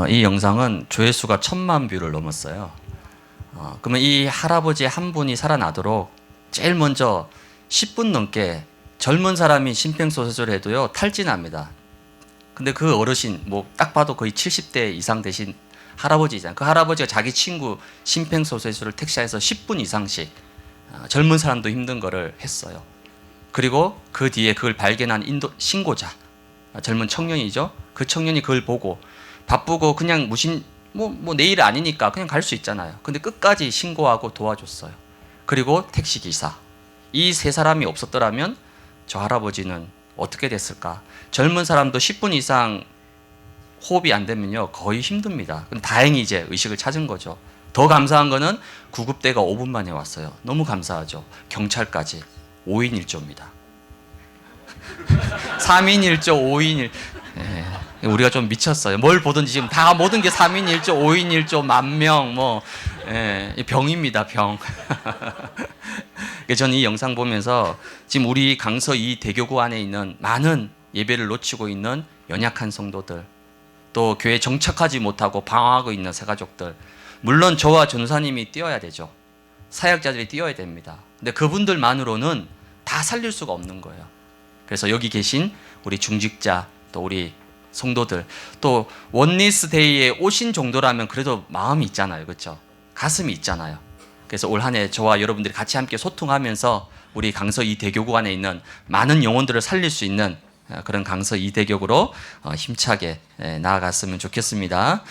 이 영상은 조회수가 1000만 뷰를 넘었어요. 그러면 이 할아버지 한 분이 살아나도록 제일 먼저 10분 넘게 젊은 사람이 심폐소생술을 해도요 탈진합니다. 근데 그 어르신 뭐 딱 봐도 거의 70대 이상 되신 할아버지잖아요. 그 할아버지가 자기 친구 심폐소생술을 택시 안에서 10분 이상씩 젊은 사람도 힘든 거를 했어요. 그리고 그 뒤에 그걸 발견한 신고자, 젊은 청년이죠. 그 청년이 그걸 보고 바쁘고 그냥 뭐 내일 아니니까 그냥 갈 수 있잖아요. 근데 끝까지 신고하고 도와줬어요. 그리고 택시기사, 이 세 사람이 없었더라면 저 할아버지는 어떻게 됐을까? 젊은 사람도 10분 이상 호흡이 안 되면요 거의 힘듭니다. 근데 다행히 이제 의식을 찾은 거죠. 더 감사한 거는 구급대가 5분 만에 왔어요. 너무 감사하죠. 경찰까지 5인 1조입니다. 3인 1조, 5인 1조. 네. 우리가 좀 미쳤어요. 뭘 보든지 지금 다 모든 게 3인 1조, 5인 1조, 만명 병입니다, 병. 저는 이 영상 보면서 지금 우리 강서 이 대교구 안에 있는 많은 예배를 놓치고 있는 연약한 성도들, 또 교회에 정착하지 못하고 방황하고 있는 새가족들, 물론 저와 전사님이 뛰어야 되죠. 사역자들이 뛰어야 됩니다. 근데 그분들만으로는 다 살릴 수가 없는 거예요. 그래서 여기 계신 우리 중직자, 또 우리 성도들, 또 원리스 데이에 오신 정도라면 그래도 마음이 있잖아요. 그렇죠? 가슴이 있잖아요. 그래서 올 한 해 저와 여러분들이 같이 함께 소통하면서 우리 강서 이 대교구 안에 있는 많은 영혼들을 살릴 수 있는 그런 강서 이 대교구로 힘차게 나아갔으면 좋겠습니다.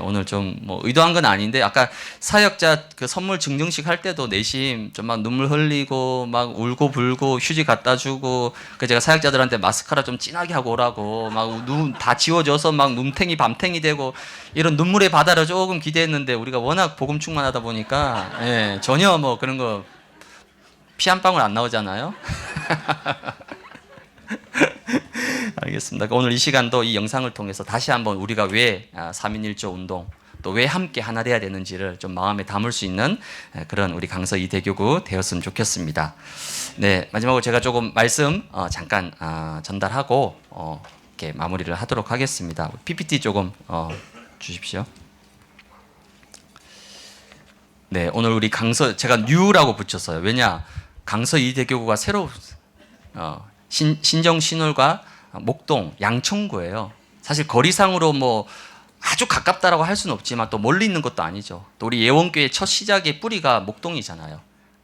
오늘 좀 뭐 의도한 건 아닌데 아까 사역자 그 선물 증정식 할 때도 내심 좀 막 눈물 흘리고 막 울고 불고 휴지 갖다 주고 그 제가 사역자들한테 마스카라 좀 진하게 하고 오라고 막 눈 다 지워져서 막 눈탱이 밤탱이 되고 이런 눈물의 바다를 조금 기대했는데 우리가 워낙 복음 충만하다 보니까 전혀 뭐 그런 거 피 한 방울 안 나오잖아요. 알겠습니다. 오늘 이 시간도 이 영상을 통해서 다시 한번 우리가 왜 3인 1조 운동, 또 왜 함께 하나 돼야 되는지를 좀 마음에 담을 수 있는 그런 우리 강서 이대교구 되었으면 좋겠습니다. 네, 마지막으로 제가 조금 말씀 잠깐 전달하고 이렇게 마무리를 하도록 하겠습니다. PPT 조금 주십시오. 네, 오늘 우리 강서 제가 뉴라고 붙였어요. 왜냐, 강서 이대교구가 새로 신정 신월과 목동, 양천구예요. 사실 거리상으로 뭐 아주 가깝다라고 할 수는 없지만 또 멀리 있는 것도 아니죠. 또 우리 예원교회 첫 시작의 뿌리가 목동이잖아요.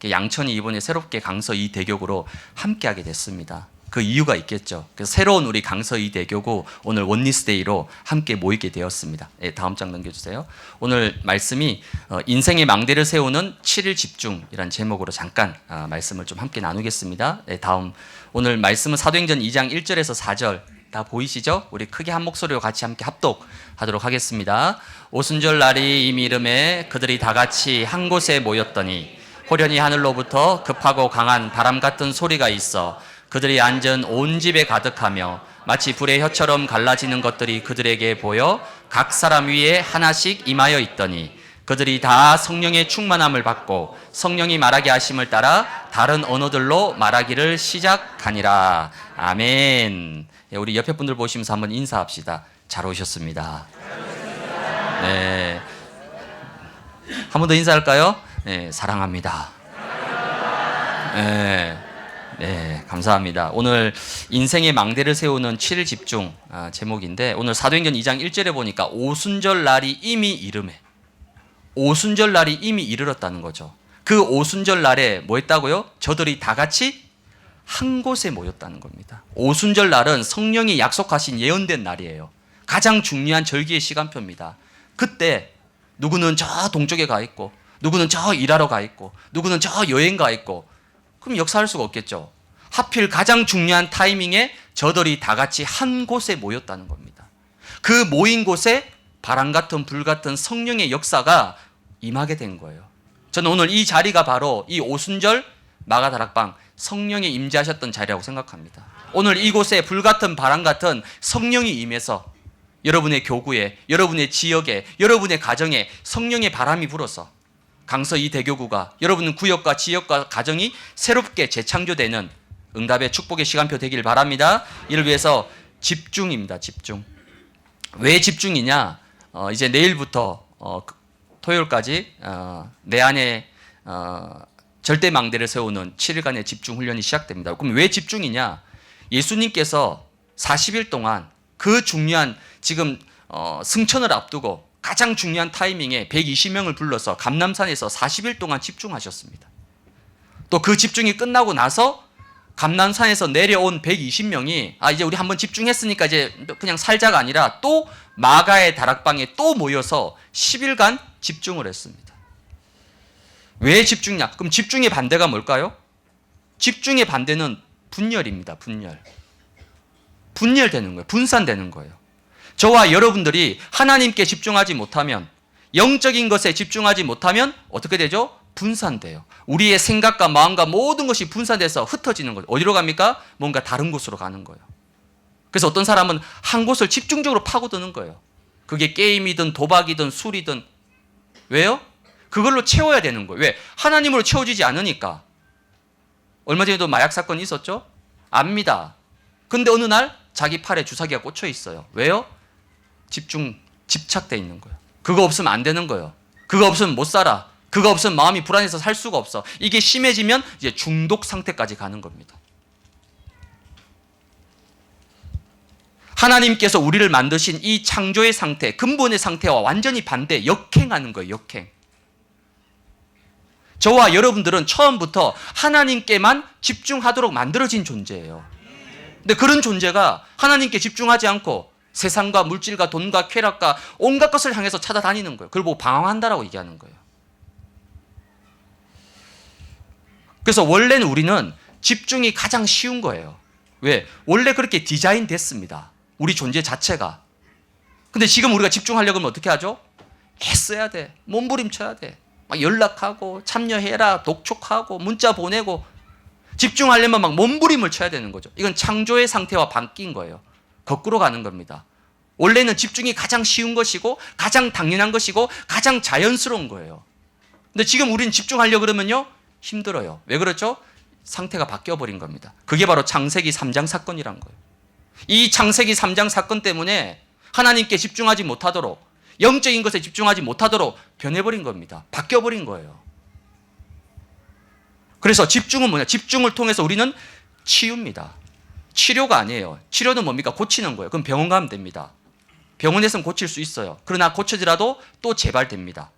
양천이 이번에 새롭게 강서 이 대교구로 함께하게 됐습니다. 그 이유가 있겠죠. 그래서 새로운 우리 강서 이 대교구 오늘 원리스데이로 함께 모이게 되었습니다. 다음 장 넘겨주세요. 오늘 말씀이 인생의 망대를 세우는 7일 집중이란 제목으로 잠깐 말씀을 좀 함께 나누겠습니다. 다음 오늘 말씀은 사도행전 2장 1절에서 4절 다 보이시죠? 우리 크게 한 목소리로 같이 함께 합독하도록 하겠습니다. 오순절 날이 이미 이름에 그들이 다 같이 한 곳에 모였더니 호련히 하늘로부터 급하고 강한 바람 같은 소리가 있어 그들이 앉은 온 집에 가득하며 마치 불의 혀처럼 갈라지는 것들이 그들에게 보여 각 사람 위에 하나씩 임하여 있더니 그들이 다 성령의 충만함을 받고 성령이 말하게 하심을 따라 다른 언어들로 말하기를 시작하니라. 아멘. 우리 옆에 분들 보시면서 한번 인사합시다. 잘 오셨습니다. 네. 한 번 더 인사할까요? 네, 사랑합니다. 네, 감사합니다. 오늘 인생의 망대를 세우는 7일 집중 제목인데 오늘 사도행전 2장 1절에 보니까 오순절 날이 이미 이르매, 오순절 날이 이미 이르렀다는 거죠. 그 오순절 날에 뭐 했다고요? 저들이 다 같이 한 곳에 모였다는 겁니다. 오순절 날은 성령이 약속하신 예언된 날이에요. 가장 중요한 절기의 시간표입니다. 그때 누구는 저 동쪽에 가 있고 누구는 저 일하러 가 있고 누구는 저 여행 가 있고 그럼 역사할 수가 없겠죠. 하필 가장 중요한 타이밍에 저들이 다 같이 한 곳에 모였다는 겁니다. 그 모인 곳에 바람 같은 불 같은 성령의 역사가 임하게 된 거예요. 저는 오늘 이 자리가 바로 이 오순절 마가다락방 성령이 임재하셨던 자리라고 생각합니다. 오늘 이곳에 불 같은 바람 같은 성령이 임해서 여러분의 교구에, 여러분의 지역에, 여러분의 가정에 성령의 바람이 불어서 강서 이 대교구가 여러분 구역과 지역과 가정이 새롭게 재창조되는 응답의 축복의 시간표 되길 바랍니다. 이를 위해서 집중입니다. 집중. 왜 집중이냐? 이제 내일부터 토요일까지 내 안에 절대 망대를 세우는 7일간의 집중 훈련이 시작됩니다. 그럼 왜 집중이냐? 예수님께서 40일 동안 그 중요한 지금 승천을 앞두고 가장 중요한 타이밍에 120명을 불러서 감람산에서 40일 동안 집중하셨습니다. 또 그 집중이 끝나고 나서 감람산에서 내려온 120명이 이제 우리 한번 집중했으니까 이제 그냥 살자가 아니라 또 마가의 다락방에 또 모여서 10일간 집중을 했습니다. 왜 집중이냐? 그럼 집중의 반대가 뭘까요? 집중의 반대는 분열입니다. 분열되는 거예요. 분산되는 거예요. 저와 여러분들이 하나님께 집중하지 못하면, 영적인 것에 집중하지 못하면 어떻게 되죠? 분산돼요. 우리의 생각과 마음과 모든 것이 분산돼서 흩어지는 거죠. 어디로 갑니까? 뭔가 다른 곳으로 가는 거예요. 그래서 어떤 사람은 한 곳을 집중적으로 파고드는 거예요. 그게 게임이든 도박이든 술이든. 왜요? 그걸로 채워야 되는 거예요. 왜? 하나님으로 채워지지 않으니까. 얼마 전에도 마약 사건이 있었죠? 압니다. 근데 어느 날 자기 팔에 주사기가 꽂혀 있어요. 왜요? 집착돼 있는 거예요. 그거 없으면 안 되는 거예요. 그거 없으면 못 살아. 그거 없으면 마음이 불안해서 살 수가 없어. 이게 심해지면 이제 중독 상태까지 가는 겁니다. 하나님께서 우리를 만드신 이 창조의 상태, 근본의 상태와 완전히 반대, 역행하는 거예요. 역행. 저와 여러분들은 처음부터 하나님께만 집중하도록 만들어진 존재예요. 근데 그런 존재가 하나님께 집중하지 않고 세상과 물질과 돈과 쾌락과 온갖 것을 향해서 찾아다니는 거예요. 그걸 보고 방황한다라고 얘기하는 거예요. 그래서 원래는 우리는 집중이 가장 쉬운 거예요. 왜? 원래 그렇게 디자인 됐습니다. 우리 존재 자체가. 근데 지금 우리가 집중하려고 하면 어떻게 하죠? 애써야 돼. 몸부림쳐야 돼. 막 연락하고 참여해라, 독촉하고 문자 보내고 집중하려면 막 몸부림을 쳐야 되는 거죠. 이건 창조의 상태와 바뀐 거예요. 거꾸로 가는 겁니다. 원래는 집중이 가장 쉬운 것이고 가장 당연한 것이고 가장 자연스러운 거예요. 근데 지금 우리는 집중하려고 그러면요 힘들어요. 왜 그렇죠? 상태가 바뀌어버린 겁니다. 그게 바로 창세기 3장 사건이란 거예요. 이 창세기 3장 사건 때문에 하나님께 집중하지 못하도록, 영적인 것에 집중하지 못하도록 변해버린 겁니다. 바뀌어버린 거예요. 그래서 집중은 뭐냐? 집중을 통해서 우리는 치유입니다. 치료가 아니에요. 치료는 뭡니까? 고치는 거예요. 그럼 병원 가면 됩니다. 병원에서는 고칠 수 있어요. 그러나 고쳐지라도 또 재발됩니다.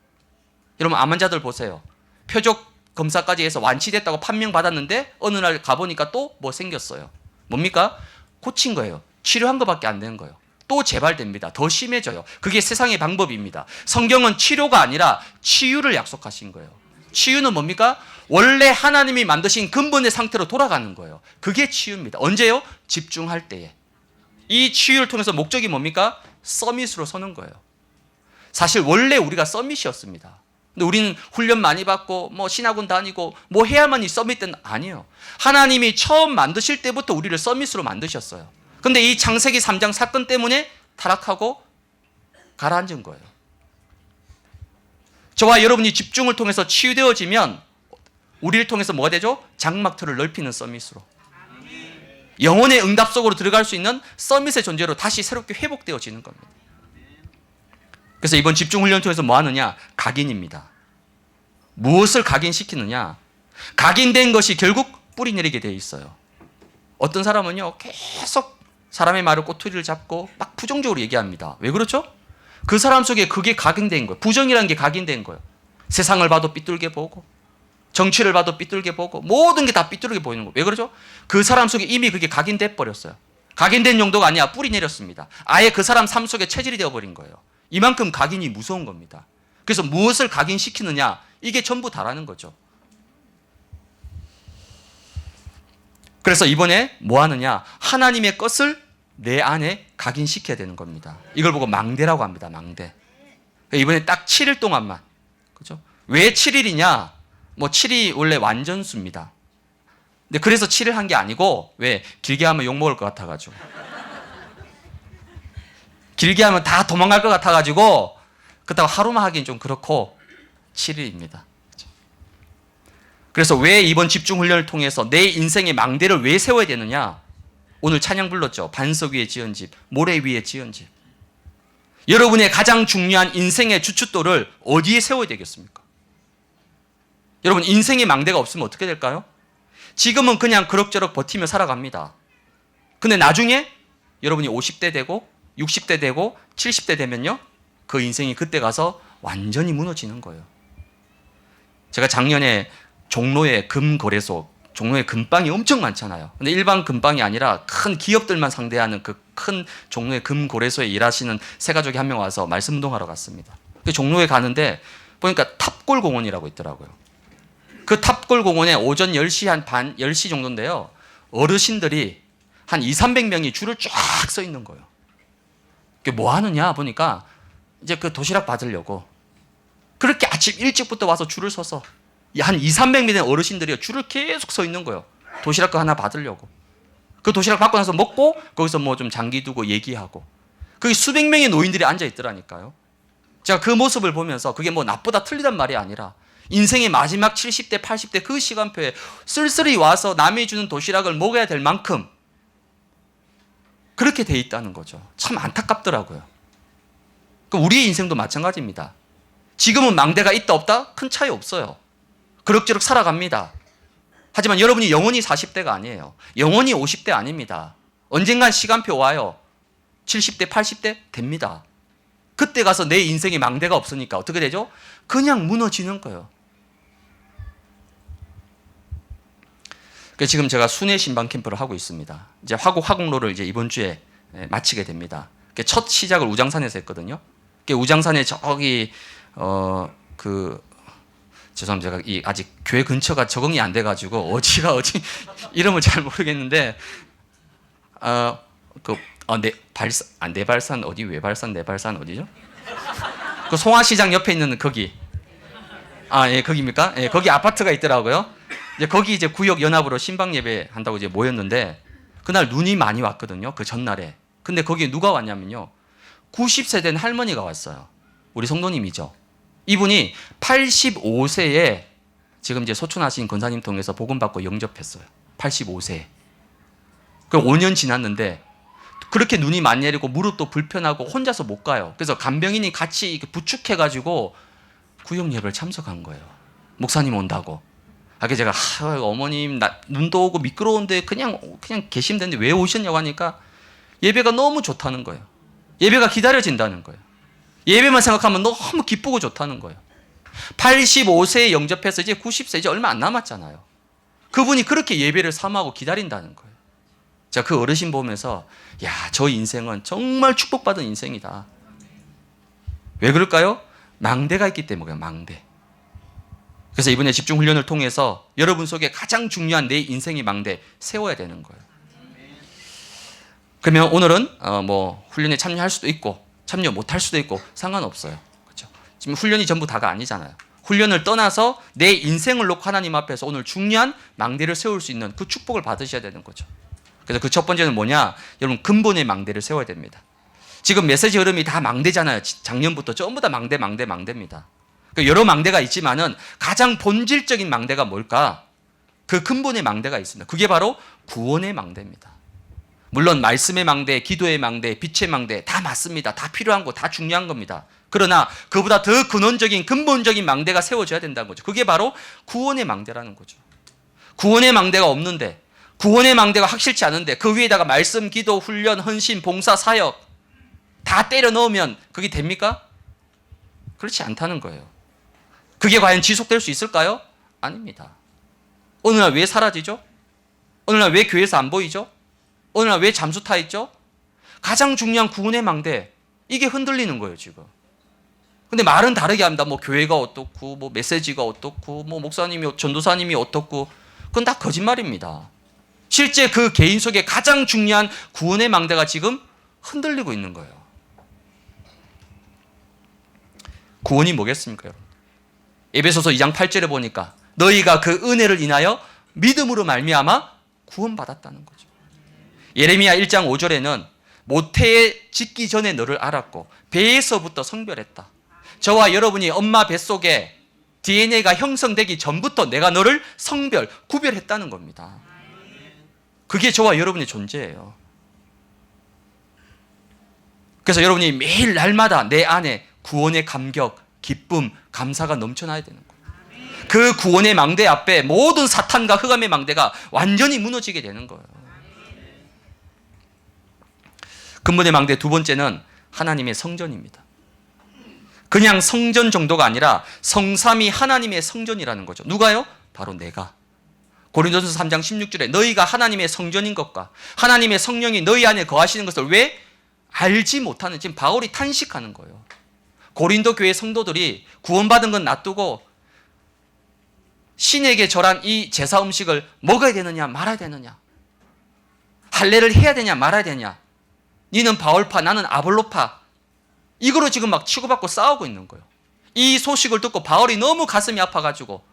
여러분 암 환자들 보세요. 표적 검사까지 해서 완치됐다고 판명받았는데 어느 날 가보니까 또 뭐 생겼어요. 뭡니까? 고친 거예요. 치료한 것밖에 안 되는 거예요. 또 재발됩니다. 더 심해져요. 그게 세상의 방법입니다. 성경은 치료가 아니라 치유를 약속하신 거예요. 치유는 뭡니까? 원래 하나님이 만드신 근본의 상태로 돌아가는 거예요. 그게 치유입니다. 언제요? 집중할 때에. 이 치유를 통해서 목적이 뭡니까? 서밋으로 서는 거예요. 사실 원래 우리가 서밋이었습니다. 근데 우리는 훈련 많이 받고 뭐 신학원 다니고 뭐 해야만이 서밋된 아니에요. 하나님이 처음 만드실 때부터 우리를 서밋으로 만드셨어요. 근데 이 창세기 3장 사건 때문에 타락하고 가라앉은 거예요. 저와 여러분이 집중을 통해서 치유되어지면 우리를 통해서 뭐가 되죠? 장막틀을 넓히는 서밋으로. 영혼의 응답 속으로 들어갈 수 있는 서밋의 존재로 다시 새롭게 회복되어지는 겁니다. 그래서 이번 집중훈련 통해서 뭐 하느냐? 각인입니다. 무엇을 각인시키느냐? 각인된 것이 결국 뿌리 내리게 되어 있어요. 어떤 사람은요 계속 사람의 말을 꼬투리를 잡고 막 부정적으로 얘기합니다. 왜 그렇죠? 그 사람 속에 그게 각인된 거예요. 부정이라는 게 각인된 거예요. 세상을 봐도 삐뚤게 보고 정치를 봐도 삐뚤게 보고 모든 게 다 삐뚤게 보이는 거예요. 왜 그러죠? 그 사람 속에 이미 그게 각인돼 버렸어요. 각인된 정도가 아니야. 뿌리 내렸습니다. 아예 그 사람 삶 속에 체질이 되어버린 거예요. 이만큼 각인이 무서운 겁니다. 그래서 무엇을 각인시키느냐? 이게 전부 다라는 거죠. 그래서 이번에 뭐 하느냐? 하나님의 것을 내 안에 각인시켜야 되는 겁니다. 이걸 보고 망대라고 합니다. 망대. 이번에 딱 7일 동안만. 그죠? 왜 7일이냐? 뭐 7이 원래 완전수입니다. 근데 그래서 7일 한 게 아니고 왜? 길게 하면 욕먹을 것 같아가지고. 길게 하면 다 도망갈 것 같아가지고 그렇다고 하루만 하긴 좀 그렇고 7일입니다. 그래서 왜 이번 집중훈련을 통해서 내 인생의 망대를 왜 세워야 되느냐? 오늘 찬양 불렀죠. 반석 위에 지은 집, 모래 위에 지은 집. 여러분의 가장 중요한 인생의 주춧돌을 어디에 세워야 되겠습니까? 여러분, 인생의 망대가 없으면 어떻게 될까요? 지금은 그냥 그럭저럭 버티며 살아갑니다. 근데 나중에 여러분이 50대 되고 60대 되고 70대 되면요, 그 인생이 그때 가서 완전히 무너지는 거예요. 제가 작년에 종로의 금거래소, 종로에 금방이 엄청 많잖아요. 근데 일반 금방이 아니라 큰 기업들만 상대하는 그 큰 종로의 금거래소에 일하시는 세 가족이 한 명 와서 말씀 운동하러 갔습니다. 그 종로에 가는데 보니까 탑골 공원이라고 있더라고요. 그 탑골 공원에 오전 10시 한 반, 10시 정도인데요, 어르신들이 한 200~300명이 줄을 쫙 서 있는 거예요. 그게 뭐 하느냐 보니까 이제 그 도시락 받으려고 그렇게 아침 일찍부터 와서 줄을 서서 한 200~300명 된 어르신들이 줄을 계속 서 있는 거예요. 도시락 거 하나 받으려고. 그 도시락 받고 나서 먹고 거기서 뭐 좀 장기 두고 얘기하고, 거기 수백 명의 노인들이 앉아 있더라니까요. 제가 그 모습을 보면서 그게 뭐 나쁘다 틀리단 말이 아니라 인생의 마지막 70대, 80대 그 시간표에 쓸쓸히 와서 남이 주는 도시락을 먹어야 될 만큼 그렇게 돼 있다는 거죠. 참 안타깝더라고요. 우리의 인생도 마찬가지입니다. 지금은 망대가 있다 없다? 큰 차이 없어요. 그럭저럭 살아갑니다. 하지만 여러분이 영원히 40대가 아니에요. 영원히 50대 아닙니다. 언젠간 시간표 와요. 70대, 80대 됩니다. 그때 가서 내 인생에 망대가 없으니까 어떻게 되죠? 그냥 무너지는 거예요. 그래서 지금 제가 순회 신방 캠프를 하고 있습니다. 이제 화곡로를 이제 이번 주에 마치게 됩니다. 첫 시작을 우장산에서 했거든요. 우장산에 저기 죄송합니다. 제가 아직 교회 근처가 적응이 안 돼가지고 어디가 어디 이름을 잘 모르겠는데 내발산 어디 외발산 내발산 어디죠? 그 송화시장 옆에 있는 거기. 예, 거기입니까? 예, 거기 아파트가 있더라고요. 이제 거기 이제 구역 연합으로 신방 예배 한다고 이제 모였는데 그날 눈이 많이 왔거든요. 그 전날에. 근데 거기에 누가 왔냐면요, 90세 된 할머니가 왔어요. 우리 성도님이죠. 이분이 85세에 지금 이제 소천하신 권사님 통해서 복음 받고 영접했어요. 85세에. 그 5년 지났는데 그렇게 눈이 많이 내리고 무릎도 불편하고 혼자서 못 가요. 그래서 간병인이 같이 이렇게 부축해가지고 구역 예배를 참석한 거예요. 목사님 온다고. 그래서 제가 어머님 눈도 오고 미끄러운데 그냥 계시면 되는데 왜 오셨냐고 하니까 예배가 너무 좋다는 거예요. 예배가 기다려진다는 거예요. 예배만 생각하면 너무 기쁘고 좋다는 거예요. 85세에 영접해서 이제 90세, 이제 얼마 안 남았잖아요. 그분이 그렇게 예배를 삼하고 기다린다는 거예요. 제가 그 어르신 보면서 저 인생은 정말 축복받은 인생이다. 왜 그럴까요? 망대가 있기 때문에. 망대. 그래서 이번에 집중훈련을 통해서 여러분 속에 가장 중요한 내 인생의 망대 세워야 되는 거예요. 그러면 오늘은 뭐 훈련에 참여할 수도 있고 참여 못할 수도 있고 상관없어요. 그렇죠? 지금 훈련이 전부 다가 아니잖아요. 훈련을 떠나서 내 인생을 놓고 하나님 앞에서 오늘 중요한 망대를 세울 수 있는 그 축복을 받으셔야 되는 거죠. 그래서 그 첫 번째는 뭐냐? 여러분, 근본의 망대를 세워야 됩니다. 지금 메시지 흐름이 다 망대잖아요. 작년부터 전부 다 망대입니다. 여러 망대가 있지만은 가장 본질적인 망대가 뭘까? 그 근본의 망대가 있습니다. 그게 바로 구원의 망대입니다. 물론 말씀의 망대, 기도의 망대, 빛의 망대 다 맞습니다. 다 필요한 거, 다 중요한 겁니다. 그러나 그보다 더 근원적인 근본적인 망대가 세워져야 된다는 거죠. 그게 바로 구원의 망대라는 거죠. 구원의 망대가 없는데, 구원의 망대가 확실치 않은데 그 위에다가 말씀, 기도, 훈련, 헌신, 봉사, 사역 다 때려 넣으면 그게 됩니까? 그렇지 않다는 거예요. 그게 과연 지속될 수 있을까요? 아닙니다. 어느 날 왜 사라지죠? 어느 날 왜 교회에서 안 보이죠? 어느 날 왜 잠수 타 있죠? 가장 중요한 구원의 망대, 이게 흔들리는 거예요, 지금. 근데 말은 다르게 합니다. 뭐 교회가 어떻고, 뭐 메시지가 어떻고, 뭐 목사님이, 전도사님이 어떻고, 그건 다 거짓말입니다. 실제 그 개인 속에 가장 중요한 구원의 망대가 지금 흔들리고 있는 거예요. 구원이 뭐겠습니까, 여러분? 에베소서 2장 8절에 보니까 너희가 그 은혜를 인하여 믿음으로 말미암아 구원받았다는 거죠. 예레미야 1장 5절에는 모태에 짓기 전에 너를 알았고 배에서부터 성별했다. 저와 여러분이 엄마 뱃속에 DNA가 형성되기 전부터 내가 너를 성별, 구별했다는 겁니다. 그게 저와 여러분의 존재예요. 그래서 여러분이 매일 날마다 내 안에 구원의 감격, 기쁨, 감사가 넘쳐나야 되는 거예요. 그 구원의 망대 앞에 모든 사탄과 흑암의 망대가 완전히 무너지게 되는 거예요. 근본의 망대 두 번째는 하나님의 성전입니다. 그냥 성전 정도가 아니라 성삼위 하나님의 성전이라는 거죠. 누가요? 바로 내가. 고린도전서 3장 16절에 너희가 하나님의 성전인 것과 하나님의 성령이 너희 안에 거하시는 것을 왜 알지 못하는, 지금 바울이 탄식하는 거예요. 고린도 교회 성도들이 구원받은 건 놔두고 신에게 절한 이 제사 음식을 먹어야 되느냐 말아야 되느냐, 할례를 해야 되냐 말아야 되냐, 니는 바울파 나는 아볼로파, 이거로 지금 막 치고받고 싸우고 있는 거예요. 이 소식을 듣고 바울이 너무 가슴이 아파가지고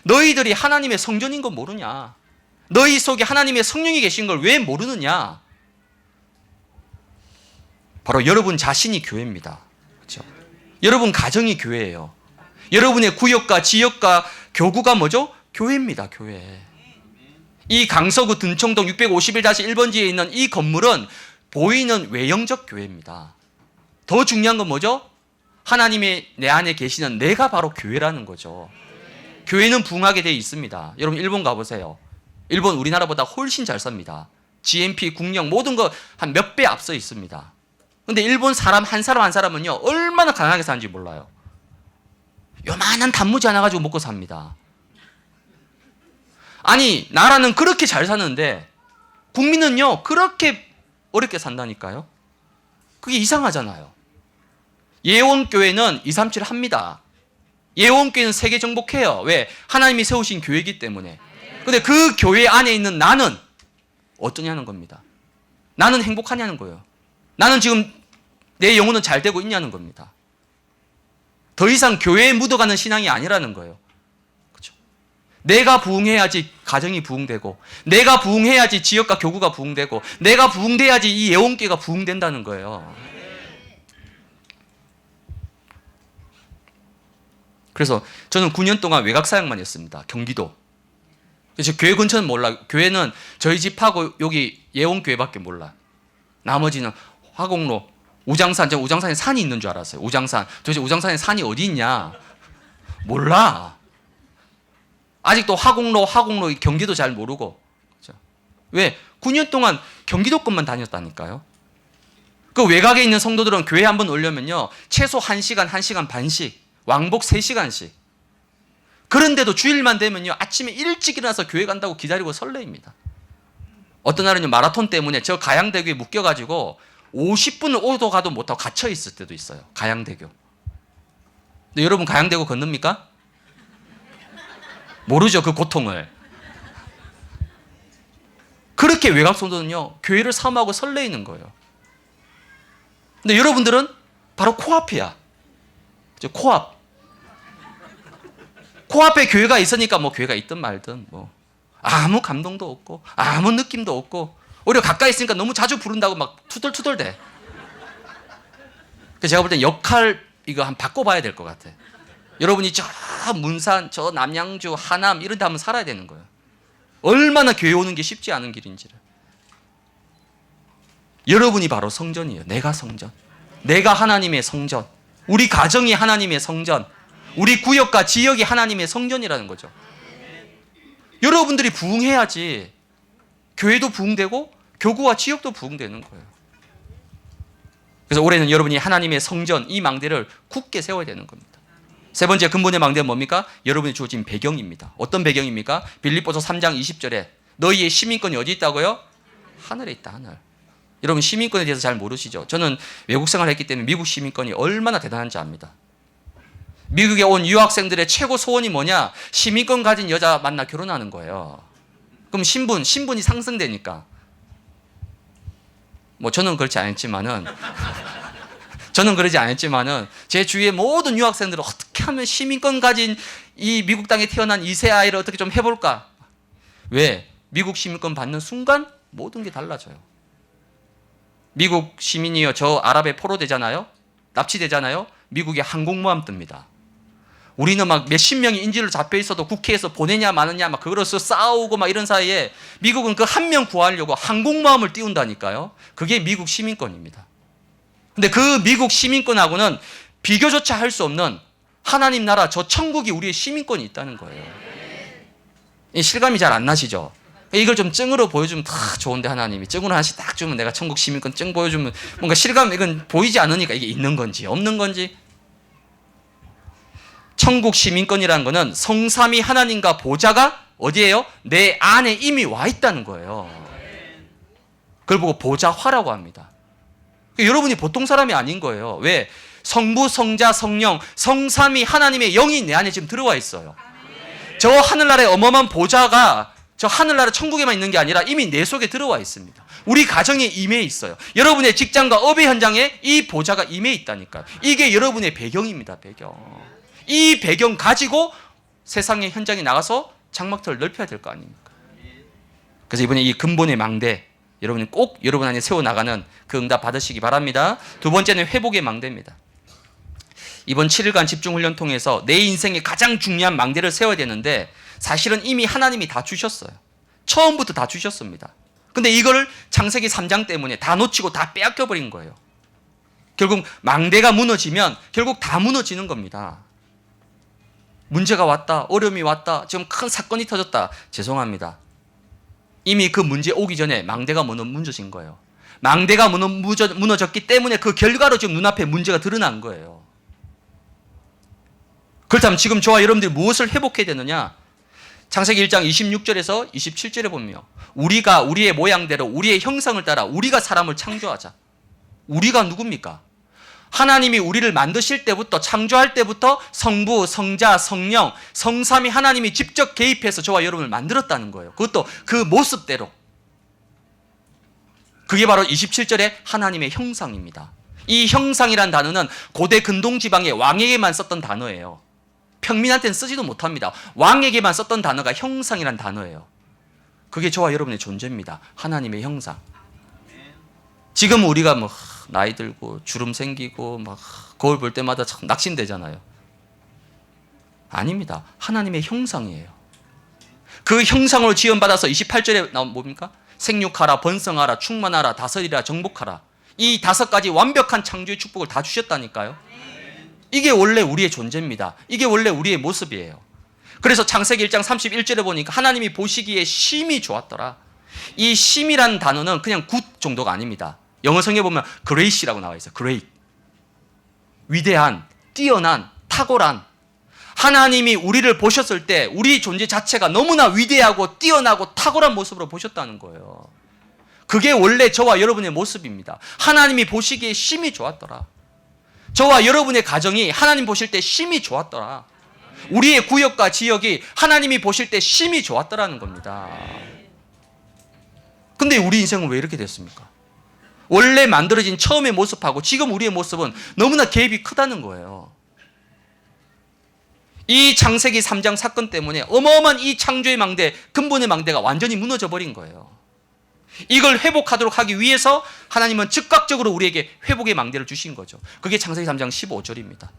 너희들이 하나님의 성전인 거 모르냐, 너희 속에 하나님의 성령이 계신 걸 왜 모르느냐. 바로 여러분 자신이 교회입니다. 그렇죠? 여러분 가정이 교회예요. 여러분의 구역과 지역과 교구가 뭐죠? 교회입니다. 교회. 이 강서구 둔청동 651-1번지에 있는 이 건물은 보이는 외형적 교회입니다. 더 중요한 건 뭐죠? 하나님의 내 안에 계시는 내가 바로 교회라는 거죠. 교회는 부흥하게 되어 있습니다. 여러분 일본 가보세요. 일본 우리나라보다 훨씬 잘 삽니다. GNP, 국력 모든 거 한 몇 배 앞서 있습니다. 근데 일본 사람 한 사람은요 얼마나 가난하게 사는지 몰라요. 요만한 단무지 하나 가지고 먹고 삽니다. 아니 나라는 그렇게 잘 사는데 국민은요 그렇게 어렵게 산다니까요. 그게 이상하잖아요. 예원교회는 237 합니다. 예원교회는 세계 정복해요. 왜? 하나님이 세우신 교회이기 때문에. 근데 그 교회 안에 있는 나는 어떠냐는 겁니다. 나는 행복하냐는 거예요. 나는 지금 내 영혼은 잘 되고 있냐는 겁니다. 더 이상 교회에 묻어가는 신앙이 아니라는 거예요. 그렇죠? 내가 부흥해야지 가정이 부흥되고, 내가 부흥해야지 지역과 교구가 부흥되고, 내가 부흥돼야지 이 예원교회가 부흥된다는 거예요. 그래서 저는 9년 동안 외곽 사역만 했습니다. 경기도. 그래서 교회 근처는 몰라요. 교회는 저희 집하고 여기 예원교회밖에 몰라요. 나머지는 화곡로, 우장산, 제가 우장산에 산이 있는 줄 알았어요. 우장산. 도대체 우장산에 산이 어디 있냐? 몰라. 아직도 화곡로, 경기도 잘 모르고. 그렇죠? 왜? 9년 동안 경기도 것만 다녔다니까요. 그 외곽에 있는 성도들은 교회 한번 오려면요 최소 1시간, 1시간 반씩, 왕복 3시간씩. 그런데도 주일만 되면요 아침에 일찍 일어나서 교회 간다고 기다리고 설레입니다. 어떤 날은요 마라톤 때문에 저 가양대교에 묶여가지고 50분을 오도 가도 못하고 갇혀 있을 때도 있어요. 가양대교. 근데 여러분 가양대교 건넙니까? 모르죠 그 고통을. 그렇게 외곽 성도는요 교회를 사모하고 설레이는 거예요. 근데 여러분들은 바로 코앞이야. 코앞. 코앞에 교회가 있으니까 뭐 교회가 있든 말든 뭐 아무 감동도 없고 아무 느낌도 없고, 오히려 가까이 있으니까 너무 자주 부른다고 막 투덜투덜대. 그래서 제가 볼 땐 역할 이거 한번 바꿔봐야 될 것 같아. 여러분이 저 문산, 저 남양주, 하남 이런 데 한번 살아야 되는 거예요. 얼마나 교회 오는 게 쉽지 않은 길인지를. 여러분이 바로 성전이에요. 내가 성전. 내가 하나님의 성전. 우리 가정이 하나님의 성전. 우리 구역과 지역이 하나님의 성전이라는 거죠. 여러분들이 부흥해야지 교회도 부흥되고 교구와 지역도 부흥되는 거예요. 그래서 올해는 여러분이 하나님의 성전, 이 망대를 굳게 세워야 되는 겁니다. 세 번째 근본의 망대는 뭡니까? 여러분이 주어진 배경입니다. 어떤 배경입니까? 빌립보서 3장 20절에 너희의 시민권이 어디 있다고요? 하늘에 있다, 하늘. 여러분 시민권에 대해서 잘 모르시죠? 저는 외국 생활을 했기 때문에 미국 시민권이 얼마나 대단한지 압니다. 미국에 온 유학생들의 최고 소원이 뭐냐? 시민권 가진 여자 만나 결혼하는 거예요. 그럼 신분이 상승되니까. 뭐 저는 그렇지 않았지만은 제 주위의 모든 유학생들은 어떻게 하면 시민권 가진 이 미국 땅에 태어난 이세 아이를 어떻게 좀 해볼까? 왜? 미국 시민권 받는 순간 모든 게 달라져요. 미국 시민이요, 저 아랍에 포로되잖아요, 납치되잖아요. 미국에 항공모함 뜹니다. 우리는 막 몇십 명이 인질로 잡혀 있어도 국회에서 보내냐 마느냐 막 그거로서 싸우고 막 이런 사이에 미국은 그 한 명 구하려고 항공모함을 띄운다니까요. 그게 미국 시민권입니다. 근데 그 미국 시민권하고는 비교조차 할 수 없는 하나님 나라 저 천국이 우리의 시민권이 있다는 거예요. 실감이 잘 안 나시죠? 이걸 좀 증으로 보여주면 다 좋은데 하나님이 증으로 하나씩 딱 주면 내가 천국 시민권 증 보여주면 뭔가 실감 이건 보이지 않으니까 이게 있는 건지 없는 건지. 천국 시민권이라는 거는 성삼위 하나님과 보좌가 어디예요? 내 안에 이미 와 있다는 거예요. 그걸 보고 보좌화라고 합니다. 여러분이 보통 사람이 아닌 거예요. 왜? 성부, 성자, 성령, 성삼위 하나님의 영이 내 안에 지금 들어와 있어요. 저 하늘나라의 어마어마한 보좌가 저 하늘나라 천국에만 있는 게 아니라 이미 내 속에 들어와 있습니다. 우리 가정에 임해 있어요. 여러분의 직장과 업의 현장에 이 보좌가 임해 있다니까요. 이게 여러분의 배경입니다. 배경. 이 배경 가지고 세상의 현장에 나가서 장막터를 넓혀야 될 거 아닙니까? 그래서 이번에 이 근본의 망대 여러분이 꼭 여러분 안에 세워나가는 그 응답 받으시기 바랍니다. 두 번째는 회복의 망대입니다. 이번 7일간 집중훈련 통해서 내 인생의 가장 중요한 망대를 세워야 되는데 사실은 이미 하나님이 다 주셨어요. 처음부터 다 주셨습니다. 근데 이거를 창세기 3장 때문에 다 놓치고 다 빼앗겨버린 거예요. 결국 망대가 무너지면 결국 다 무너지는 겁니다. 문제가 왔다, 어려움이 왔다, 지금 큰 사건이 터졌다. 죄송합니다. 이미 그 문제 오기 전에 망대가 무너진 거예요. 망대가 무너졌기 때문에 그 결과로 지금 눈앞에 문제가 드러난 거예요. 그렇다면 지금 저와 여러분들이 무엇을 회복해야 되느냐? 창세기 1장 26절에서 27절에 보면 우리가 우리의 모양대로 우리의 형상을 따라 우리가 사람을 창조하자. 우리가 누굽니까? 하나님이 우리를 만드실 때부터 창조할 때부터 성부, 성자, 성령, 성삼위 하나님이 직접 개입해서 저와 여러분을 만들었다는 거예요. 그것도 그 모습대로. 그게 바로 27절의 하나님의 형상입니다. 이 형상이란 단어는 고대 근동지방의 왕에게만 썼던 단어예요. 평민한테는 쓰지도 못합니다. 왕에게만 썼던 단어가 형상이란 단어예요. 그게 저와 여러분의 존재입니다. 하나님의 형상. 지금 우리가 뭐 나이 들고 주름 생기고 막 거울 볼 때마다 참 낙심되잖아요. 아닙니다. 하나님의 형상이에요. 그 형상으로 지원받아서 28절에 나온 뭡니까? 생육하라, 번성하라, 충만하라, 다스리라, 정복하라. 이 5가지 완벽한 창조의 축복을 다 주셨다니까요. 이게 원래 우리의 존재입니다. 이게 원래 우리의 모습이에요. 그래서 창세기 1장 31절에 보니까 하나님이 보시기에 심히 좋았더라. 이 심이라는 단어는 그냥 굿 정도가 아닙니다. 영어 성경에 보면 great이라고 나와 있어요. great. 위대한, 뛰어난, 탁월한. 하나님이 우리를 보셨을 때 우리 존재 자체가 너무나 위대하고 뛰어나고 탁월한 모습으로 보셨다는 거예요. 그게 원래 저와 여러분의 모습입니다. 하나님이 보시기에 심히 좋았더라. 저와 여러분의 가정이 하나님 보실 때 심히 좋았더라. 우리의 구역과 지역이 하나님이 보실 때 심히 좋았더라는 겁니다. 근데 우리 인생은 왜 이렇게 됐습니까? 원래 만들어진 처음의 모습하고 지금 우리의 모습은 너무나 갭이 크다는 거예요. 이 창세기 3장 사건 때문에 어마어마한 이 창조의 망대, 근본의 망대가 완전히 무너져 버린 거예요. 이걸 회복하도록 하기 위해서 하나님은 즉각적으로 우리에게 회복의 망대를 주신 거죠. 그게 창세기 3장 15절입니다.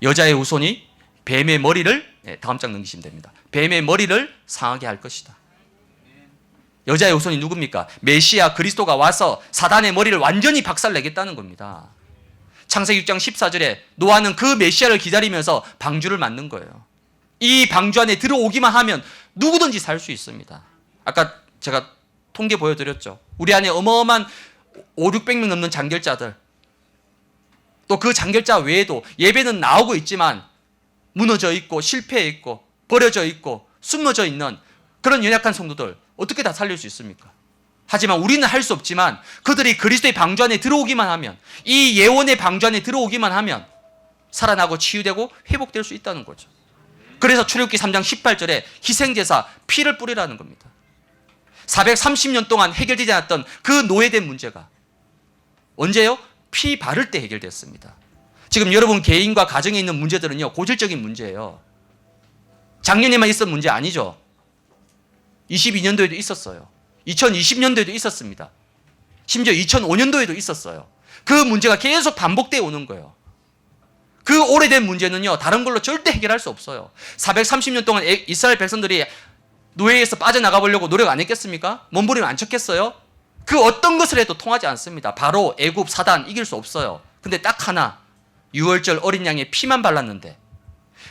여자의 후손이 뱀의 머리를, 다음 장 넘기시면 됩니다. 뱀의 머리를 상하게 할 것이다. 여자의 후손이 누굽니까? 메시아 그리스도가 와서 사단의 머리를 완전히 박살내겠다는 겁니다. 창세기 6장 14절에 노아는 그 메시아를 기다리면서 방주를 만든 거예요. 이 방주 안에 들어오기만 하면 누구든지 살 수 있습니다. 아까 제가 통계 보여드렸죠. 우리 안에 어마어마한 500~600명 넘는 장결자들, 또 그 장결자 외에도 예배는 나오고 있지만 무너져 있고 실패해 있고 버려져 있고 숨어져 있는 그런 연약한 성도들 어떻게 다 살릴 수 있습니까? 하지만 우리는 할 수 없지만 그들이 그리스도의 방주 안에 들어오기만 하면, 이 예원의 방주 안에 들어오기만 하면 살아나고 치유되고 회복될 수 있다는 거죠. 그래서 출애굽기 3장 18절에 희생제사 피를 뿌리라는 겁니다. 430년 동안 해결되지 않았던 그 노예된 문제가 언제요? 피 바를 때 해결됐습니다. 지금 여러분 개인과 가정에 있는 문제들은요, 고질적인 문제예요. 작년에만 있었던 문제 아니죠. 22년도에도 있었어요. 2020년도에도 있었습니다. 심지어 2005년도에도 있었어요. 그 문제가 계속 반복되어 오는 거예요. 그 오래된 문제는요, 다른 걸로 절대 해결할 수 없어요. 430년 동안 이스라엘 백성들이 노예에서 빠져나가 보려고 노력 안 했겠습니까? 몸부림 안 쳤겠어요? 그 어떤 것을 해도 통하지 않습니다. 바로 애굽 사단 이길 수 없어요. 근데 딱 하나, 유월절 어린 양의 피만 발랐는데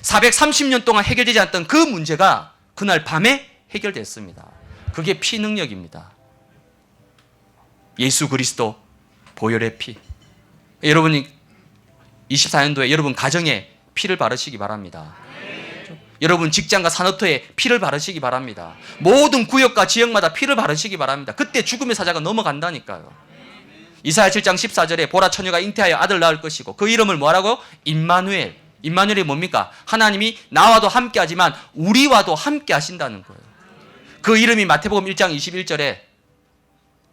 430년 동안 해결되지 않았던 그 문제가 그날 밤에 해결됐습니다. 그게 피 능력입니다. 예수 그리스도 보혈의 피. 여러분이 24년도에 여러분 가정에 피를 바르시기 바랍니다. 여러분 직장과 산업터에 피를 바르시기 바랍니다. 모든 구역과 지역마다 피를 바르시기 바랍니다. 그때 죽음의 사자가 넘어간다니까요. 이사야 7장 14절에 보라 처녀가 잉태하여 아들 낳을 것이고 그 이름을 뭐라고요? 임마누엘. 임마누엘이 뭡니까? 하나님이 나와도 함께 하지만 우리와도 함께 하신다는 거예요. 그 이름이 마태복음 1장 21절에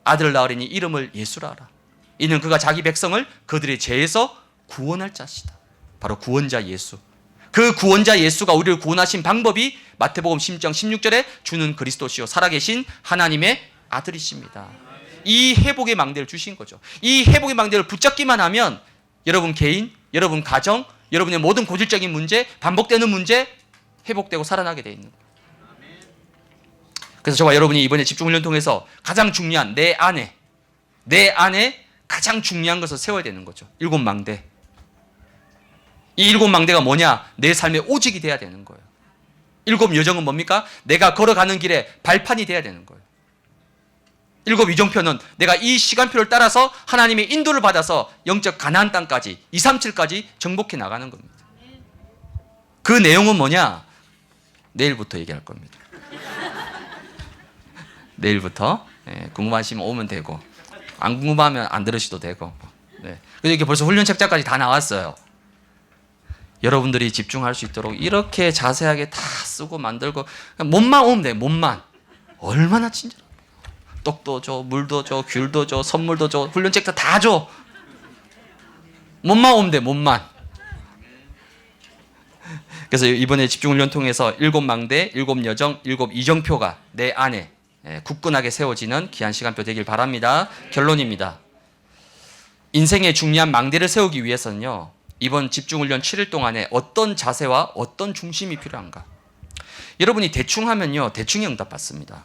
아들 낳으리니 이름을 예수라 하라. 이는 그가 자기 백성을 그들의 죄에서 구원할 자시다. 바로 구원자 예수. 그 구원자 예수가 우리를 구원하신 방법이 마태복음 10장 16절에 주는 그리스도시요 살아계신 하나님의 아들이십니다. 이 회복의 망대를 주신 거죠. 이 회복의 망대를 붙잡기만 하면 여러분 개인, 여러분 가정, 여러분의 모든 고질적인 문제, 반복되는 문제 회복되고 살아나게 돼 있는 거예요. 그래서 저와 여러분이 이번에 집중훈련 통해서 가장 중요한 내 안에 가장 중요한 것을 세워야 되는 거죠. 7망대. 이 7망대가 뭐냐? 내 삶의 오직이 돼야 되는 거예요. 7 여정은 뭡니까? 내가 걸어가는 길에 발판이 돼야 되는 거예요. 7 이정표는 내가 이 시간표를 따라서 하나님의 인도를 받아서 영적 가나안 땅까지 237까지 정복해 나가는 겁니다. 그 내용은 뭐냐? 내일부터 얘기할 겁니다. 내일부터 궁금하시면 오면 되고 안 궁금하면 안 들으셔도 되고. 네. 그래서 이게 벌써 훈련 책자까지 다 나왔어요. 여러분들이 집중할 수 있도록 이렇게 자세하게 다 쓰고 만들고 몸만 오면 돼. 몸만. 얼마나 친절해. 떡도 줘, 물도 줘, 귤도 줘, 선물도 줘, 훈련 책자 다 줘. 몸만 오면 돼. 몸만. 그래서 이번에 집중훈련 통해서 7망대, 7여정, 7 이정표가 내 안에 굳건하게 세워지는 귀한 시간표 되길 바랍니다. 결론입니다. 인생의 중요한 망대를 세우기 위해서는요. 이번 집중훈련 7일 동안에 어떤 자세와 어떤 중심이 필요한가? 여러분이 대충 하면요. 대충의 응답 받습니다.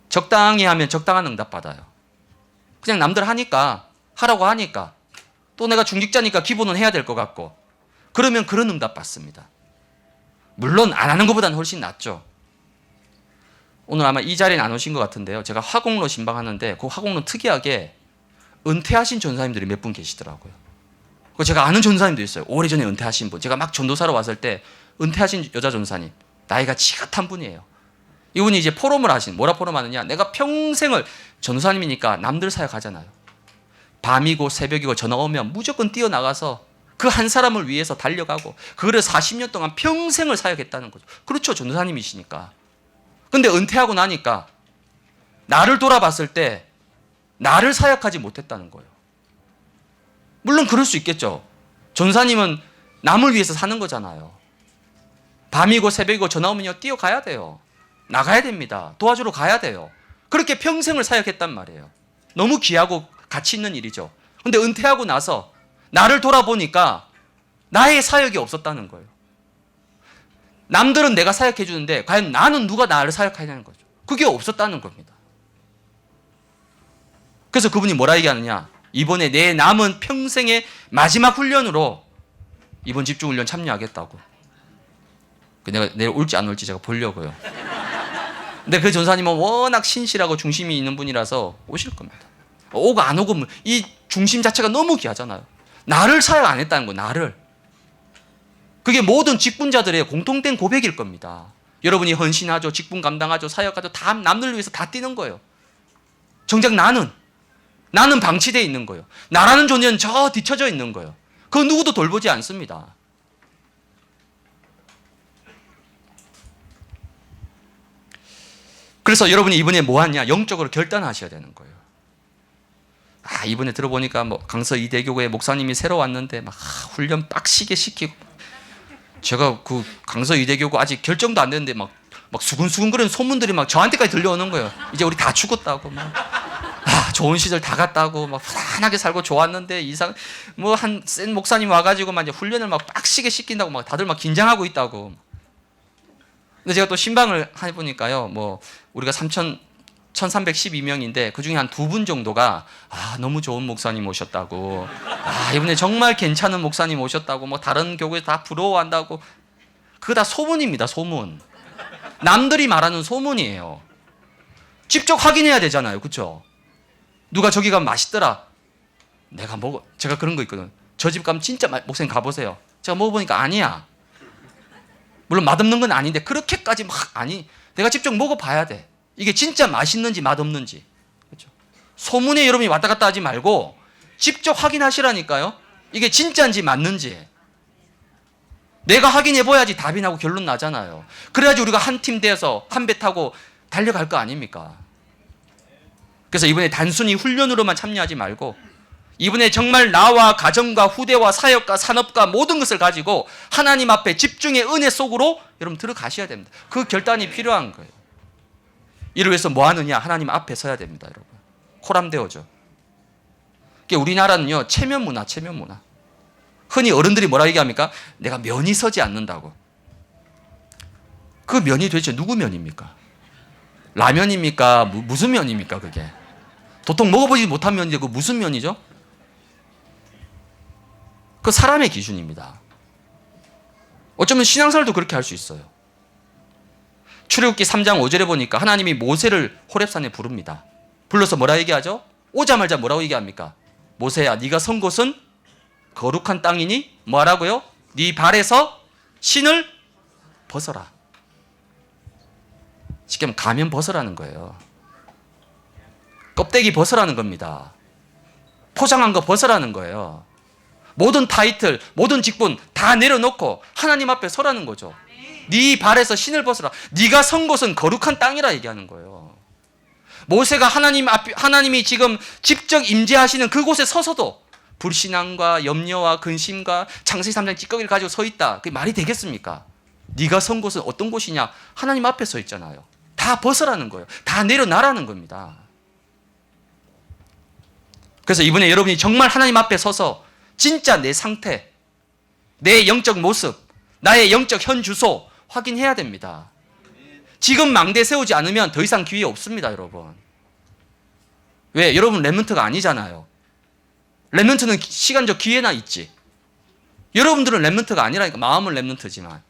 적당히 하면 적당한 응답 받아요. 그냥 남들 하니까 하라고 하니까 또 내가 중직자니까 기본은 해야 될 것 같고 그러면 그런 응답 받습니다. 물론 안 하는 것보다는 훨씬 낫죠. 오늘 아마 이 자리는 안 오신 것 같은데요. 제가 화공로 신방하는데 그 화공로 특이하게 은퇴하신 전사님들이 몇 분 계시더라고요. 제가 아는 전사님도 있어요. 오래전에 은퇴하신 분. 제가 막 전도사로 왔을 때 은퇴하신 여자 전사님. 나이가 지긋한 분이에요. 이분이 이제 포럼을 뭐라 포럼 하느냐. 내가 평생을 전도사님이니까 남들 사역하잖아요. 밤이고 새벽이고 전화 오면 무조건 뛰어나가서 그 한 사람을 위해서 달려가고 그거를 40년 동안 평생을 사역했다는 거죠. 그렇죠. 전도사님이시니까. 근데 은퇴하고 나니까 나를 돌아봤을 때 나를 사역하지 못했다는 거예요. 물론 그럴 수 있겠죠. 전사님은 남을 위해서 사는 거잖아요. 밤이고 새벽이고 전화 오면요 뛰어가야 돼요. 나가야 됩니다. 도와주러 가야 돼요. 그렇게 평생을 사역했단 말이에요. 너무 귀하고 가치 있는 일이죠. 근데 은퇴하고 나서 나를 돌아보니까 나의 사역이 없었다는 거예요. 남들은 내가 사역해 주는데 과연 나는 누가 나를 사역하냐는 거죠. 그게 없었다는 겁니다. 그래서 그분이 뭐라 얘기하느냐. 이번에 내 남은 평생의 마지막 훈련으로 이번 집중훈련 참여하겠다고. 내가 내일 올지 안 올지 제가 보려고요. 근데 그 전사님은 워낙 신실하고 중심이 있는 분이라서 오실 겁니다. 오고 안 오고 이 중심 자체가 너무 귀하잖아요. 나를 사역 안 했다는 거예요. 나를. 그게 모든 직분자들의 공통된 고백일 겁니다. 여러분이 헌신하죠. 직분 감당하죠. 사역하죠. 다 남들 위해서 다 뛰는 거예요. 정작 나는 방치되어 있는 거예요. 나라는 존재는 저 뒤쳐져 있는 거예요. 그 누구도 돌보지 않습니다. 그래서 여러분이 이번에 뭐 하냐? 영적으로 결단하셔야 되는 거예요. 이번에 들어보니까 강서 이대교회 목사님이 새로 왔는데 막 훈련 빡시게 시키고 제가 그 강서 이대교가 아직 결정도 안 됐는데 막 수근수근 거리는 소문들이 막 저한테까지 들려오는 거예요. 이제 우리 다 죽었다고 좋은 시절 다 갔다고 편안하게 살고 좋았는데 한 센 목사님 와가지고 이제 훈련을 빡시게 시킨다고 다들 긴장하고 있다고. 근데 제가 또 신방을 해보니까요. 우리가 1312명인데 그중에 한 2분 정도가 너무 좋은 목사님 오셨다고, 이번에 정말 괜찮은 목사님 오셨다고, 뭐 다른 교회 다 부러워한다고. 그거 다 소문입니다. 소문. 남들이 말하는 소문이에요. 직접 확인해야 되잖아요. 그렇죠? 누가 저기 가면 맛있더라. 제가 그런 거 있거든. 저 집 가면 진짜 목사님 가보세요. 제가 먹어보니까 아니야. 물론 맛없는 건 아닌데 그렇게까지 내가 직접 먹어봐야 돼. 이게 진짜 맛있는지 맛없는지. 그렇죠? 소문에 여러분이 왔다 갔다 하지 말고 직접 확인하시라니까요. 이게 진짜인지 맞는지. 내가 확인해봐야지 답이 나고 결론 나잖아요. 그래야지 우리가 한 팀 돼서 한 배 타고 달려갈 거 아닙니까? 그래서 이번에 단순히 훈련으로만 참여하지 말고 이번에 정말 나와 가정과 후대와 사역과 산업과 모든 것을 가지고 하나님 앞에 집중의 은혜 속으로 여러분 들어가셔야 됩니다. 그 결단이 필요한 거예요. 이를 위해서 뭐 하느냐? 하나님 앞에 서야 됩니다, 여러분. 코람데오죠. 우리나라는요, 체면 문화. 흔히 어른들이 뭐라 얘기합니까? 내가 면이 서지 않는다고. 그 면이 도대체 누구 면입니까? 라면입니까? 무슨 면입니까, 그게? 도통 먹어보지 못한 면인데 그 무슨 면이죠? 그 사람의 기준입니다. 어쩌면 신앙생활도 그렇게 할 수 있어요. 출애굽기 3장 5절에 보니까 하나님이 모세를 호렙산에 부릅니다. 불러서 뭐라 얘기하죠? 오자마자 뭐라고 얘기합니까? 모세야, 네가 선 곳은 거룩한 땅이니 뭐하라고요? 네 발에서 신을 벗어라. 쉽게 말하면 가면 벗으라는 거예요. 껍데기 벗으라는 겁니다. 포장한 거 벗으라는 거예요. 모든 타이틀, 모든 직분 다 내려놓고 하나님 앞에 서라는 거죠. 네 발에서 신을 벗으라. 네가 선 곳은 거룩한 땅이라 얘기하는 거예요. 모세가 하나님이 지금 직접 임재하시는 그곳에 서서도 불신앙과 염려와 근심과 창세기 3장 찌꺼기를 가지고 서 있다. 그게 말이 되겠습니까? 네가 선 곳은 어떤 곳이냐? 하나님 앞에 서 있잖아요. 다 벗으라는 거예요. 다 내려놔라는 겁니다. 그래서 이번에 여러분이 정말 하나님 앞에 서서 진짜 내 상태, 내 영적 모습, 나의 영적 현 주소 확인해야 됩니다. 지금 망대 세우지 않으면 더 이상 기회 없습니다, 여러분. 왜? 여러분 렘넌트가 아니잖아요. 렘넌트는 시간적 기회나 있지. 여러분들은 렘넌트가 아니라니까. 마음은 렘넌트지만.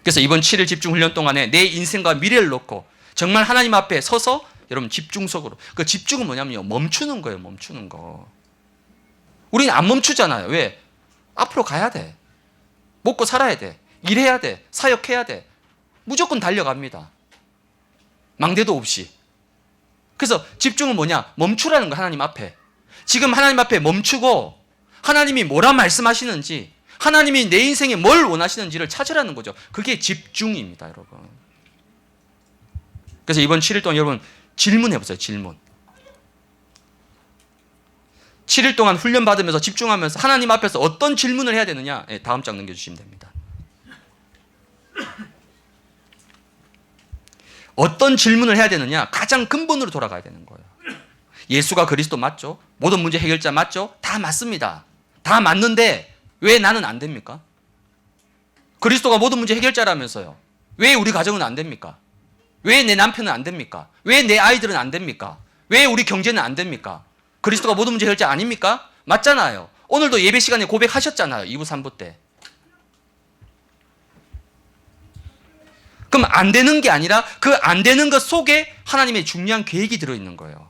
그래서 이번 7일 집중 훈련 동안에 내 인생과 미래를 놓고 정말 하나님 앞에 서서 여러분 집중 속으로. 그 집중은 뭐냐면요, 멈추는 거예요. 멈추는 거. 우리는 안 멈추잖아요. 왜? 앞으로 가야 돼. 먹고 살아야 돼. 일해야 돼. 사역해야 돼. 무조건 달려갑니다. 망대도 없이. 그래서 집중은 뭐냐? 멈추라는 거. 하나님 앞에. 지금 하나님 앞에 멈추고 하나님이 뭐라 말씀하시는지, 하나님이 내 인생에 뭘 원하시는지를 찾으라는 거죠. 그게 집중입니다, 여러분. 그래서 이번 7일 동안 여러분 질문해보세요. 질문. 7일 동안 훈련 받으면서 집중하면서 하나님 앞에서 어떤 질문을 해야 되느냐? 다음 장 넘겨주시면 됩니다. 어떤 질문을 해야 되느냐? 가장 근본으로 돌아가야 되는 거예요. 예수가 그리스도 맞죠? 모든 문제 해결자 맞죠? 다 맞습니다. 다 맞는데 왜 나는 안 됩니까? 그리스도가 모든 문제 해결자라면서요. 왜 우리 가정은 안 됩니까? 왜 내 남편은 안 됩니까? 왜 내 아이들은 안 됩니까? 왜 우리 경제는 안 됩니까? 그리스도가 모든 문제 해결자 아닙니까? 맞잖아요. 오늘도 예배 시간에 고백하셨잖아요. 2부 3부 때. 그럼 안 되는 게 아니라 그 안 되는 것 속에 하나님의 중요한 계획이 들어있는 거예요.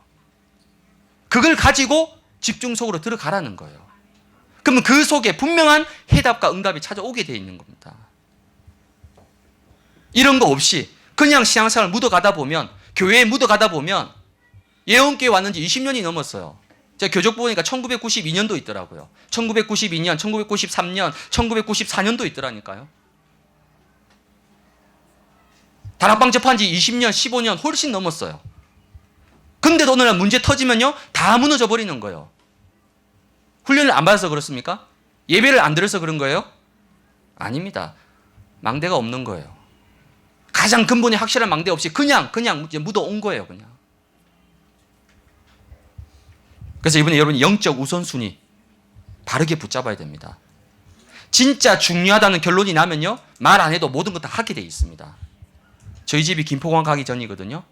그걸 가지고 집중 속으로 들어가라는 거예요. 그러면 그 속에 분명한 해답과 응답이 찾아오게 되어 있는 겁니다. 이런 거 없이 그냥 신앙생활 묻어가다 보면, 교회에 묻어가다 보면, 예원교회 왔는지 20년이 넘었어요. 제가 교적 보니까 1992년도 있더라고요. 1992년, 1993년, 1994년도 있더라니까요. 다락방 접한 지 20년, 15년 훨씬 넘었어요. 근데도 오늘날 문제 터지면요, 다 무너져 버리는 거예요. 훈련을 안 받아서 그렇습니까? 예배를 안 들어서 그런 거예요? 아닙니다. 망대가 없는 거예요. 가장 근본이 확실한 망대 없이 그냥 이제 묻어온 거예요, 그냥. 그래서 이번에 여러분이 영적 우선순위 바르게 붙잡아야 됩니다. 진짜 중요하다는 결론이 나면요, 말 안 해도 모든 것 다 하게 돼 있습니다. 저희 집이 김포공항 가기 전이거든요.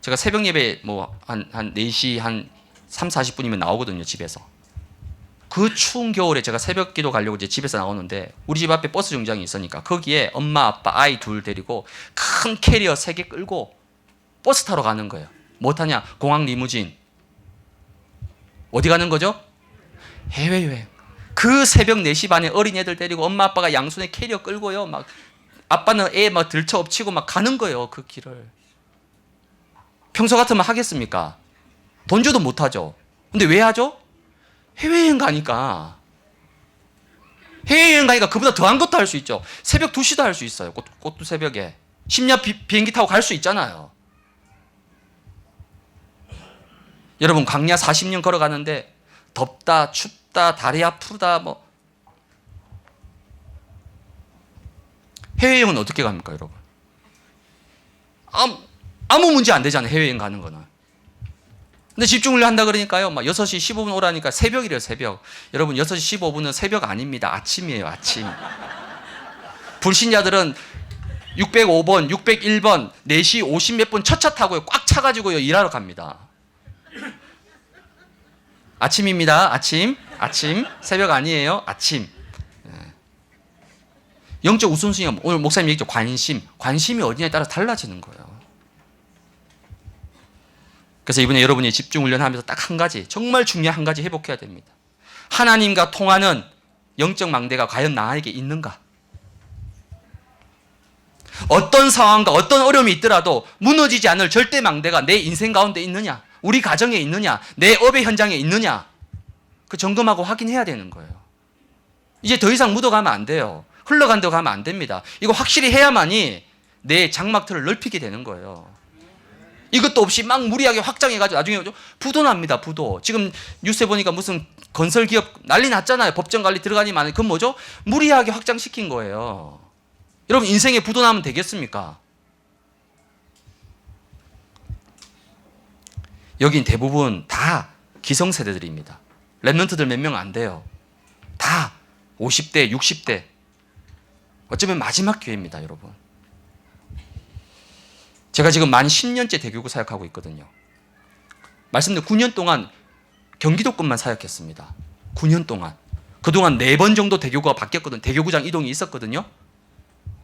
제가 새벽 예배 뭐 한 4시 한 3, 40분이면 나오거든요, 집에서. 그 추운 겨울에 제가 새벽 기도 가려고 이제 집에서 나오는데 우리 집 앞에 버스 정장이 있으니까 거기에 엄마, 아빠, 아이 둘 데리고 큰 캐리어 3개 끌고 버스 타러 가는 거예요. 뭐 타냐? 공항 리무진. 어디 가는 거죠? 해외여행. 그 새벽 4시 반에 어린애들 데리고 엄마, 아빠가 양손에 캐리어 끌고요. 막 아빠는 애 막 들쳐 엎치고 막 가는 거예요, 그 길을. 평소 같으면 하겠습니까? 돈 줘도 못 하죠. 근데 왜 하죠? 해외여행 가니까. 해외여행 가니까 그보다 더한 것도 할 수 있죠. 새벽 2시도 할 수 있어요. 그것도 새벽에. 심야 비행기 타고 갈 수 있잖아요. 여러분, 광야 40년 걸어가는데 덥다, 춥다, 다리 아프다, 뭐. 해외여행은 어떻게 갑니까, 여러분? 아무 문제 안 되잖아요, 해외여행 가는 거는. 근데 집중을 한다 그러니까요, 막 6시 15분 오라니까 새벽이래요, 새벽. 여러분, 6시 15분은 새벽 아닙니다. 아침이에요, 아침. 불신자들은 605번, 601번, 4시 50 몇 분 첫 차 타고요, 꽉 차가지고요, 일하러 갑니다. 아침입니다, 아침. 새벽 아니에요, 아침. 영적 우선순위가 오늘 목사님 얘기했죠, 관심이 어디냐에 따라 달라지는 거예요. 그래서 이번에 여러분이 집중훈련하면서 딱 한 가지, 정말 중요한 한 가지 회복해야 됩니다. 하나님과 통하는 영적 망대가 과연 나에게 있는가? 어떤 상황과 어떤 어려움이 있더라도 무너지지 않을 절대 망대가 내 인생 가운데 있느냐? 우리 가정에 있느냐? 내 업의 현장에 있느냐? 그 점검하고 확인해야 되는 거예요. 이제 더 이상 묻어가면 안 돼요. 흘러간 데 가면 안 됩니다. 이거 확실히 해야만이 내 장막틀을 넓히게 되는 거예요. 이것도 없이 막 무리하게 확장해가지고 나중에 부도 납니다, 부도. 지금 뉴스에 보니까 무슨 건설기업 난리 났잖아요. 법정관리 들어가니 많이. 그건 뭐죠? 무리하게 확장시킨 거예요. 여러분, 인생에 부도 나면 되겠습니까? 여긴 대부분 다 기성세대들입니다. 랩런트들 몇 명 안 돼요. 다 50대, 60대. 어쩌면 마지막 기회입니다, 여러분. 제가 지금 만 10년째 대교구 사역하고 있거든요. 말씀드린 9년 동안 경기도권만 사역했습니다. 9년 동안. 그동안 4번 정도 대교구가 바뀌었거든요. 대교구장 이동이 있었거든요.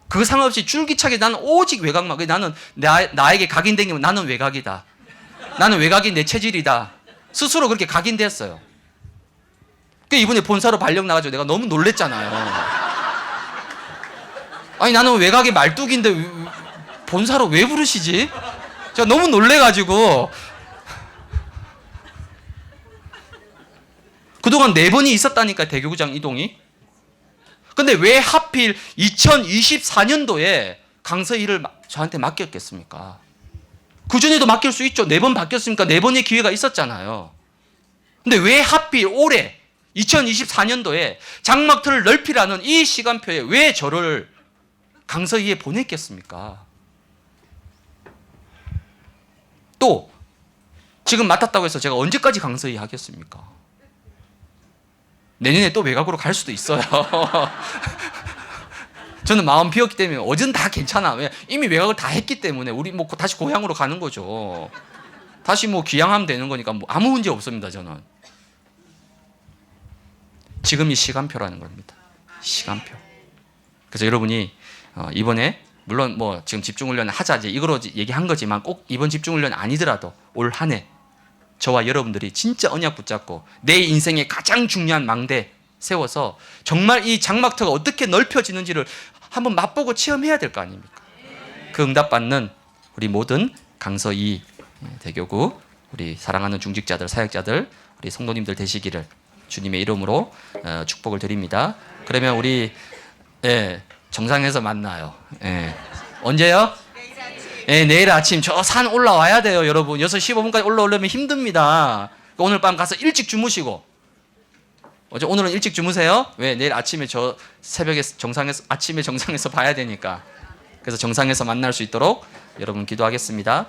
그 상관없이 줄기차게 나는 오직 외곽만. 나는 나에게 각인된 나는 외곽이다. 나는 외곽이 내 체질이다. 스스로 그렇게 각인됐어요. 이번에 본사로 발령 나가지고 내가 너무 놀랬잖아요. 아니, 나는 외곽이 말뚝인데 본사로 왜 부르시지? 제가 너무 놀래가지고. 그동안 4번이 있었다니까, 대교구장 이동이. 근데 왜 하필 2024년도에 강서일을 저한테 맡겼겠습니까? 그전에도 맡길 수 있죠. 4번 바뀌었으니까 4번의 기회가 있었잖아요. 근데 왜 하필 올해 2024년도에 장막틀을 넓히라는 이 시간표에 왜 저를 강서이에 보냈겠습니까? 또 지금 맡았다고 해서 제가 언제까지 강서이 하겠습니까? 내년에 또 외곽으로 갈 수도 있어요. 저는 마음 비웠기 때문에 어제는 다 괜찮아. 왜? 이미 외곽을 다 했기 때문에 우리 뭐 다시 고향으로 가는 거죠. 다시 뭐 귀향하면 되는 거니까 뭐 아무 문제 없습니다, 저는. 지금이 시간표라는 겁니다. 시간표. 그래서 여러분이 이번에 물론 뭐 지금 집중훈련 하자 이제 이거로 얘기한 거지만 꼭 이번 집중훈련 아니더라도 올 한 해 저와 여러분들이 진짜 언약 붙잡고 내 인생의 가장 중요한 망대 세워서 정말 이 장막터가 어떻게 넓혀지는지를 한번 맛보고 체험해야 될 거 아닙니까? 그 응답받는 우리 모든 강서2 대교구 우리 사랑하는 중직자들, 사역자들, 우리 성도님들 되시기를 주님의 이름으로 축복을 드립니다. 그러면 우리 정상에서 만나요. 언제요? 내일 아침 저 산 올라와야 돼요, 여러분. 6시 15분까지 올라오려면 힘듭니다. 오늘 밤 가서 일찍 주무시고. 오늘은 일찍 주무세요. 왜? 내일 아침에 저 새벽에 아침에 정상에서 봐야 되니까. 그래서 정상에서 만날 수 있도록 여러분 기도하겠습니다.